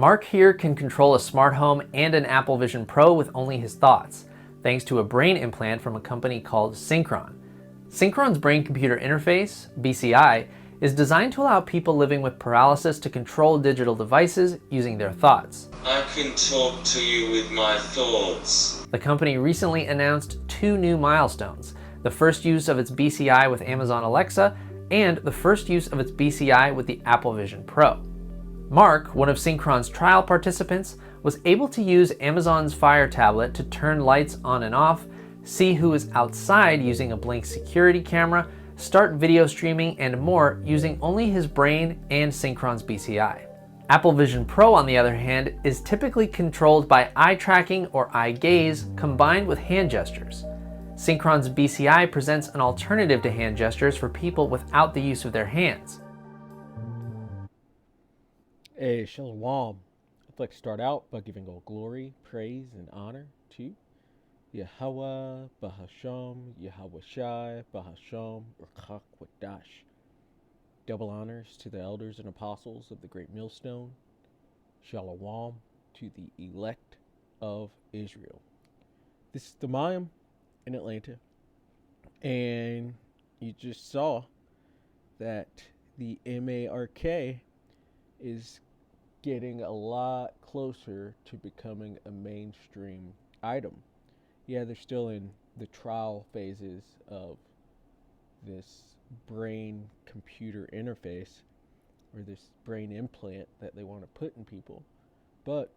Mark here can control a smart home and an Apple Vision Pro with only his thoughts, thanks to a brain implant from a company called Synchron. Synchron's brain-computer interface, BCI, is designed to allow people living with paralysis to control digital devices using their thoughts. I can talk to you with my thoughts. The company recently announced 2 new milestones: the first use of its BCI with Amazon Alexa, and the first use of its BCI with the Apple Vision Pro. Mark, one of Synchron's trial participants, was able to use Amazon's Fire tablet to turn lights on and off, see who is outside using a Blink security camera, start video streaming, and more using only his brain and Synchron's BCI. Apple Vision Pro, on the other hand, is typically controlled by eye tracking or eye gaze combined with hand gestures. Synchron's BCI presents an alternative to hand gestures for people without the use of their hands. Hey, Shalom. I'd like to start out by giving all glory, praise, and honor to Yahweh, Bahasham, Yahweh Shai, Bahasham, Rakak Wadash. Double honors to the elders and apostles of the Great Millstone. Shalom to the elect of Israel. This is the Mayim in Atlanta. And you just saw that the MARK is getting a lot closer to becoming a mainstream item. Yeah, they're still in the trial phases of this brain computer interface or this brain implant that they want to put in people, but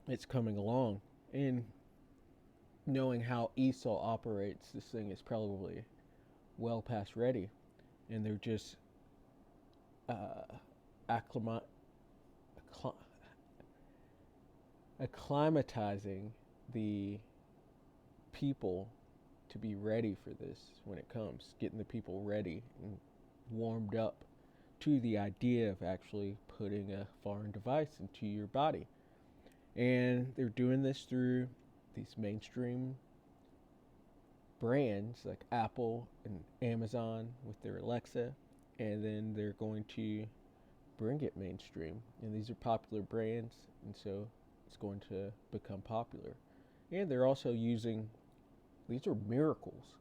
it's coming along. And knowing how Esau operates, this thing is probably well past ready, and they're just acclimatizing the people to be ready for this when it comes, getting the people ready and warmed up to the idea of actually putting a foreign device into your body. And they're doing this through these mainstream brands like Apple and Amazon with their Alexa, and then they're going to bring it mainstream. And these are popular brands, and so it's going to become popular. And they're also using, these are miracles,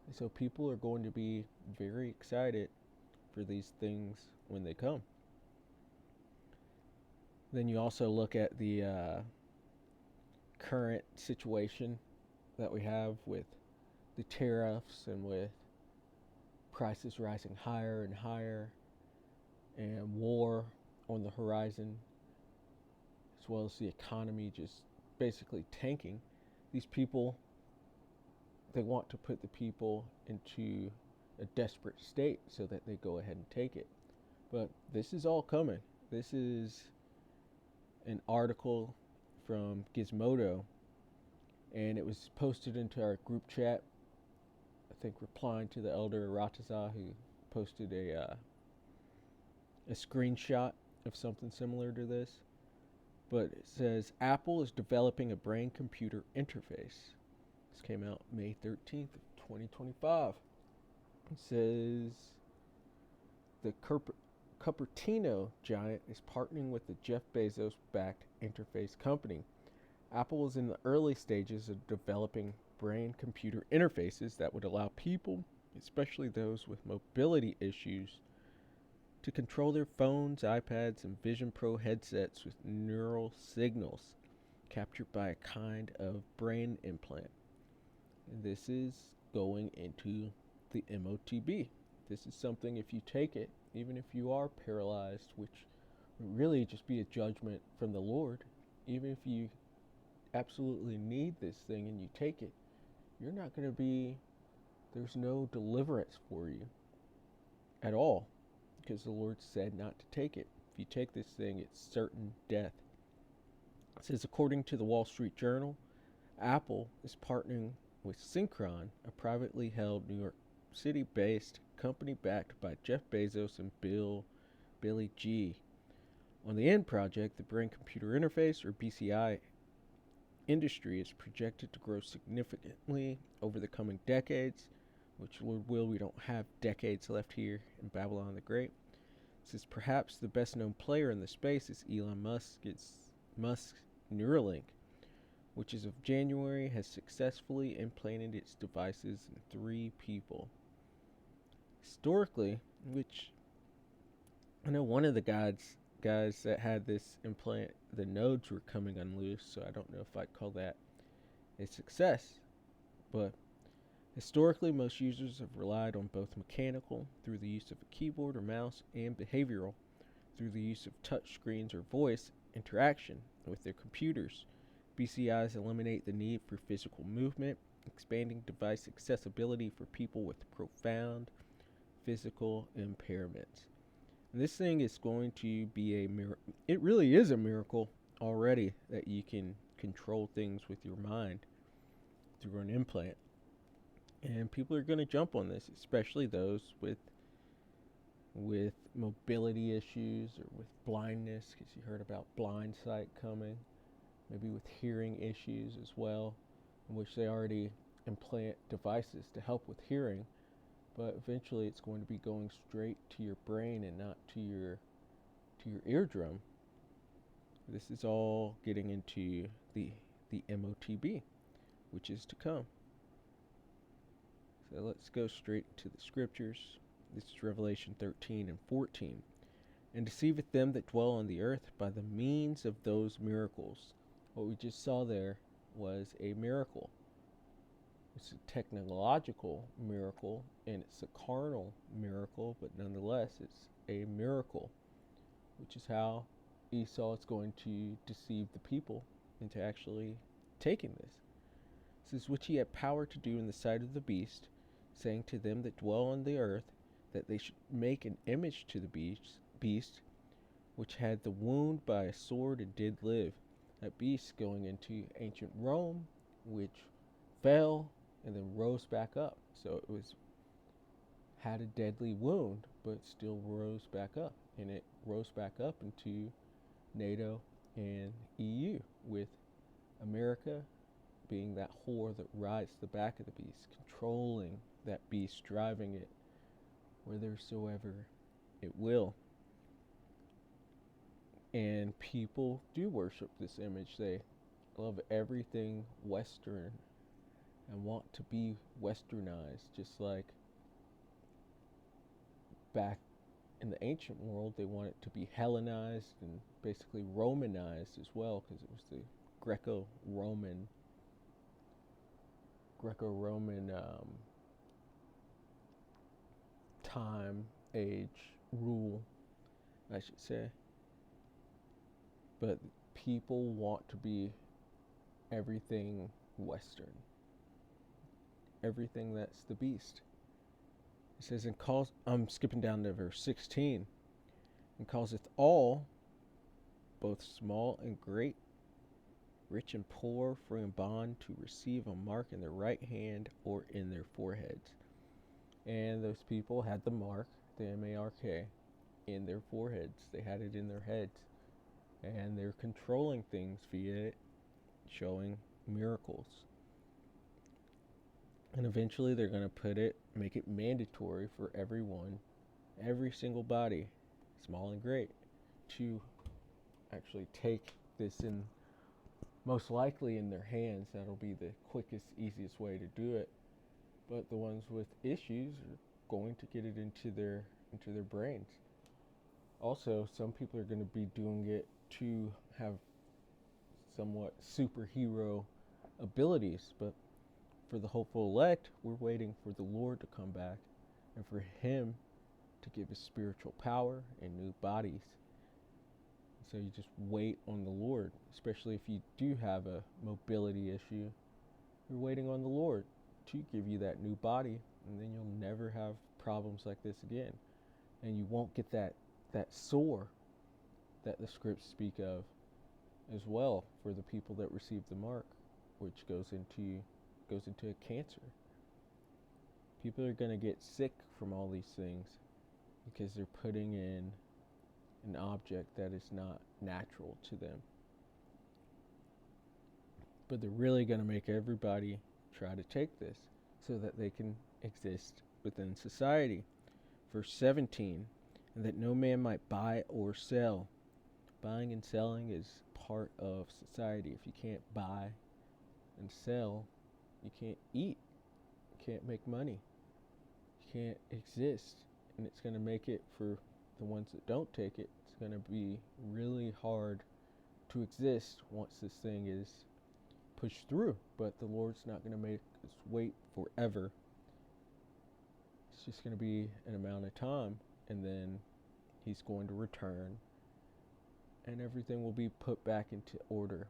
and so people are going to be very excited for these things when they come. Then you also look at the current situation that we have with the tariffs and with prices rising higher and higher, and war on the horizon, as well as the economy just basically tanking. These people, they want to put the people into a desperate state so that they go ahead and take it. But this is all coming. This is an article from Gizmodo, and it was posted into our group chat, I think replying to the elder Rataza, who posted a screenshot of something similar to this. But it says, Apple is developing a brain-computer interface. This came out May 13th of 2025. It says, the Cupertino giant is partnering with the Jeff Bezos-backed interface company. Apple is in the early stages of developing brain-computer interfaces that would allow people, especially those with mobility issues, to control their phones, iPads, and Vision Pro headsets with neural signals captured by a kind of brain implant. And this is going into the MOTB. This is something, if you take it, even if you are paralyzed, which would really just be a judgment from the Lord, even if you absolutely need this thing and you take it, you're not going to be, there's no deliverance for you at all, because the Lord said not to take it. If you take this thing, it's certain death. It says, according to the Wall Street Journal, Apple is partnering with Synchron, a privately held New York City-based company backed by Jeff Bezos and Billy G. On the end project, the brain-computer interface, or BCI, industry is projected to grow significantly over the coming decades, which, Lord will, we don't have decades left here in Babylon the Great. It says perhaps the best known player in the space is Elon Musk's Neuralink, which as of January has successfully implanted its devices in 3 people. Historically, which I know one of the guys that had this implant, the nodes were coming unloose, so I don't know if I'd call that a success. But historically, most users have relied on both mechanical, through the use of a keyboard or mouse, and behavioral, through the use of touch screens or voice interaction with their computers. BCIs eliminate the need for physical movement, expanding device accessibility for people with profound physical impairments. And this thing is going to be a miracle. It really is a miracle already that you can control things with your mind through an implant. And people are going to jump on this, especially those with mobility issues or with blindness, because you heard about blind sight coming, maybe with hearing issues as well, in which they already implant devices to help with hearing, but eventually it's going to be going straight to your brain and not to your eardrum. This is all getting into the MOTB, which is to come. So let's go straight to the scriptures. This is Revelation 13 and 14. And deceiveth them that dwell on the earth by the means of those miracles. What we just saw there was a miracle. It's a technological miracle, and it's a carnal miracle, but nonetheless it's a miracle, which is how Esau is going to deceive the people into actually taking this. It says, which he had power to do in the sight of the beast, saying to them that dwell on the earth, that they should make an image to the beast, which had the wound by a sword and did live. That beast going into ancient Rome, which fell and then rose back up. So it had a deadly wound, but still rose back up. And it rose back up into NATO and EU, with America being that whore that rides the back of the beast, controlling that beast, driving it whithersoever it will. And people do worship this image. They love everything Western and want to be westernized, just like back in the ancient world they want it to be Hellenized and basically Romanized as well, because it was the Greco-Roman time, age, rule, I should say. But people want to be everything Western, everything that's the beast. It says, and calls, I'm skipping down to verse 16, and causeth all, both small and great, rich and poor, free and bond, to receive a mark in their right hand or in their foreheads. And those people had the mark, the M-A-R-K, in their foreheads. They had it in their heads. And they're controlling things via it, showing miracles. And eventually they're going to make it mandatory for everyone, every single body, small and great, to actually take this in, most likely in their hands. That'll be the quickest, easiest way to do it. But the ones with issues are going to get it into their brains. Also, some people are going to be doing it to have somewhat superhero abilities, but for the hopeful elect, we're waiting for the Lord to come back and for Him to give us spiritual power and new bodies. So you just wait on the Lord, especially if you do have a mobility issue. You're waiting on the Lord to give you that new body, and then you'll never have problems like this again. And you won't get that sore that the scripts speak of as well for the people that receive the mark, which goes into a cancer. People are going to get sick from all these things because they're putting in an object that is not natural to them. But they're really going to make everybody try to take this so that they can exist within society. Verse 17, and that no man might buy or sell. Buying and selling is part of society. If you can't buy and sell, you can't eat, you can't make money, you can't exist. And it's going to make it, for the ones that don't take it, it's going to be really hard to exist once this thing is pushed through. But the Lord's not going to make us wait forever. It's just going to be an amount of time, and then he's going to return, and everything will be put back into order.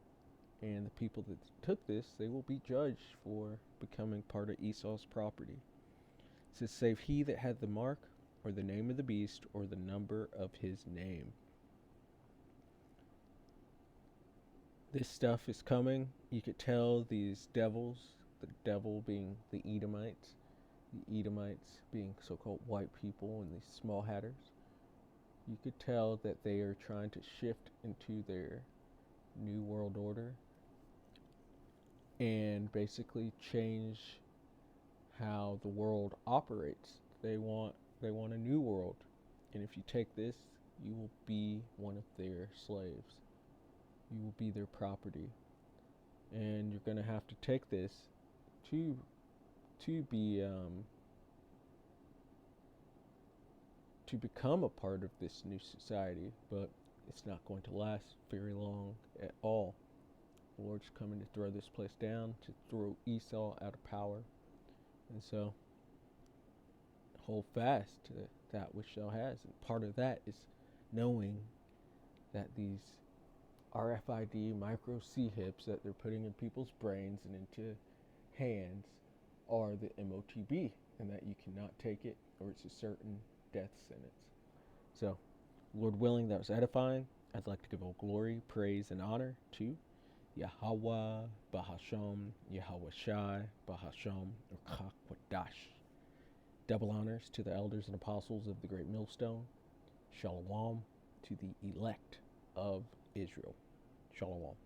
And the people that took this, they will be judged for becoming part of Esau's property. It says, save he that had the mark, or the name of the beast, or the number of his name. This stuff is coming. You could tell these devils, the devil being the Edomites being so-called white people and these small hatters. You could tell that they are trying to shift into their new world order and basically change how the world operates. They want a new world. And if you take this, you will be one of their slaves. You will be their property. And you're going to have to take this to be to become a part of this new society, but it's not going to last very long at all. The Lord's coming to throw this place down, to throw Esau out of power. And so, hold fast to that which thou hast. And part of that is knowing that these RFID micro C-hips that they're putting in people's brains and into hands are the MOTB, and that you cannot take it, or it's a certain death sentence. So, Lord willing, that was edifying. I'd like to give all glory, praise, and honor to Yahweh, Bahasham, Yahweh Shai, Bahasham, Urkakwadash. Double honors to the elders and apostles of the great millstone. Shalom to the elect of Israel. Shalom.